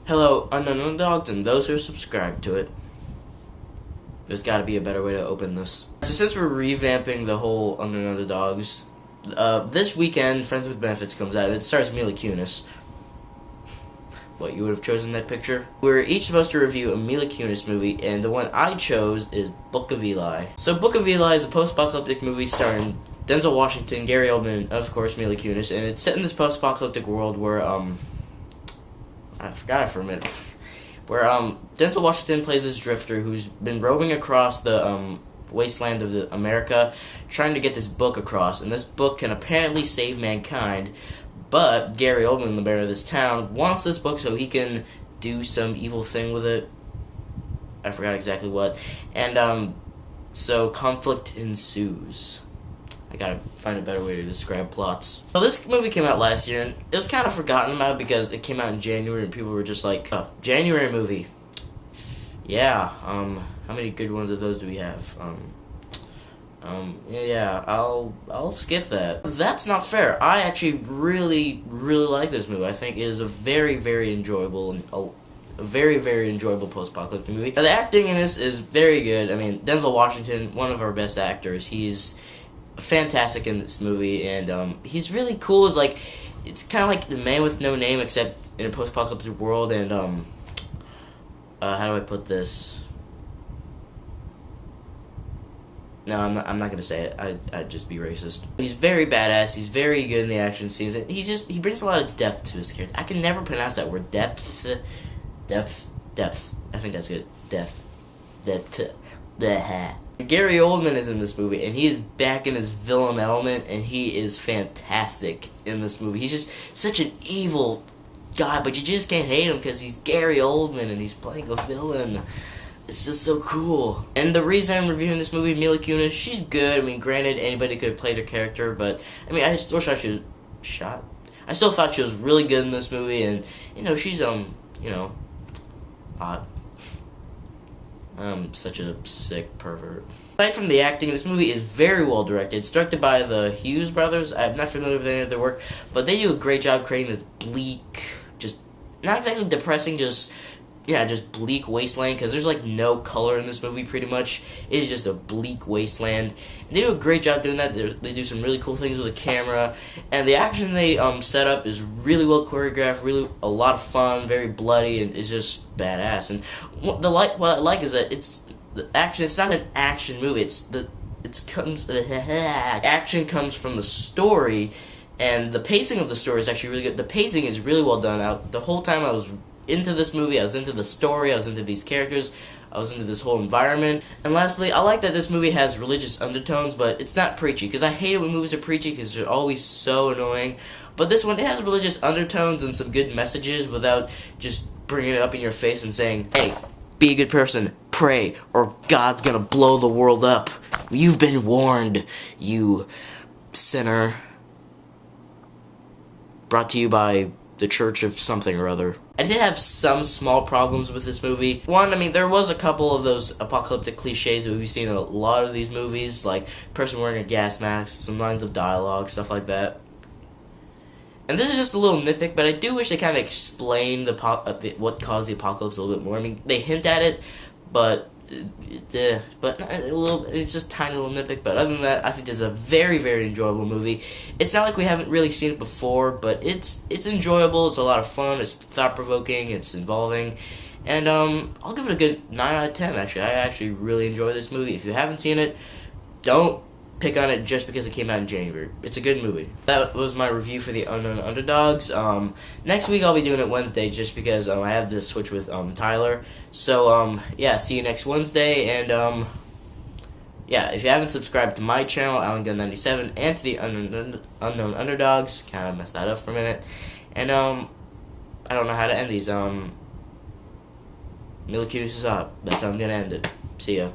Hello, unknown underdogs, and those who are subscribed to it. There's got to be a better way to open this. So since we're revamping the whole Unknown Underdogs, this weekend, Friends with Benefits comes out. It stars Mila Kunis. What, you would have chosen that picture? We're each supposed to review a Mila Kunis movie, and the one I chose is Book of Eli. So Book of Eli is a post-apocalyptic movie starring Denzel Washington, Gary Oldman, and of course Mila Kunis, and it's set in this post-apocalyptic world where, I forgot it for a minute. Where Denzel Washington plays this drifter who's been roaming across the wasteland of America, trying to get this book across, and this book can apparently save mankind. But Gary Oldman, the mayor of this town, wants this book so he can do some evil thing with it. I forgot exactly what. And so conflict ensues. I gotta find a better way to describe plots. So this movie came out last year, and it was kind of forgotten about because it came out in January, and people were just like, oh, January movie. Yeah, how many good ones of those do we have? Yeah, I'll skip that. That's not fair. I actually really like this movie. I think it is a very enjoyable and a very enjoyable post-apocalyptic movie. The acting in this is very good. I mean, Denzel Washington, one of our best actors. He's fantastic in this movie, and he's really cool. It's kind of like The Man with No Name, except in a post-apocalyptic world. And how do I put this? No, I'm not gonna say it. I'd just be racist. He's very badass. He's very good in the action scenes. And he brings a lot of depth to his character. I can never pronounce that word. Depth. I think that's good. Depth. Gary Oldman is in this movie, and he is back in his villain element, and he is fantastic in this movie. He's just such an evil guy, but you just can't hate him because he's Gary Oldman and he's playing a villain. It's just so cool. And the reason I'm reviewing this movie, Mila Kunis, she's good. I mean, granted, anybody could have played her character, but I mean, I still thought she was I still thought she was really good in this movie, and she's hot. I'm such a sick pervert. Aside from the acting, this movie is very well directed. It's directed by the Hughes brothers. I'm not familiar with any of their work, but they do a great job creating this bleak, just not exactly depressing, just bleak wasteland, because there's no color in this movie pretty much. It is just a bleak wasteland. And they do a great job doing that. They do some really cool things with the camera, and the action they set up is really well choreographed, really a lot of fun, very bloody, and it's just badass. And what I like is that it's not an action movie. Action comes from the story, and the pacing of the story is actually really good. The pacing is really well done. The whole time I was into this movie, I was into the story, I was into these characters, I was into this whole environment. And lastly, I like that this movie has religious undertones, but it's not preachy, because I hate it when movies are preachy, because they're always so annoying. But this one, it has religious undertones and some good messages without just bringing it up in your face and saying, hey, be a good person, pray, or God's gonna blow the world up. You've been warned, you sinner. Brought to you by the Church of something or other. I did have some small problems with this movie. One, I mean, there was a couple of those apocalyptic cliches that we've seen in a lot of these movies, like person wearing a gas mask, some lines of dialogue, stuff like that. And this is just a little nitpick, but I do wish they kind of explained what caused the apocalypse a little bit more. I mean, they hint at it, but it's just a tiny little nitpick. But other than that, I think this is a very enjoyable movie. It's not like we haven't really seen it before, but it's enjoyable. It's a lot of fun. It's thought-provoking. It's involving, and I'll give it a good 9 out of 10. Actually, I actually really enjoy this movie. If you haven't seen it, don't pick on it just because it came out in January. It's a good movie. That was my review for the Unknown Underdogs. Next week I'll be doing it Wednesday just because I have to switch with Tyler. So yeah, see you next Wednesday. And yeah, if you haven't subscribed to my channel, Alan Gunn 97, and to the Unknown Underdogs, kind of messed that up for a minute. And I don't know how to end these. Mila Kunis is up. That's how I'm gonna end it. See ya.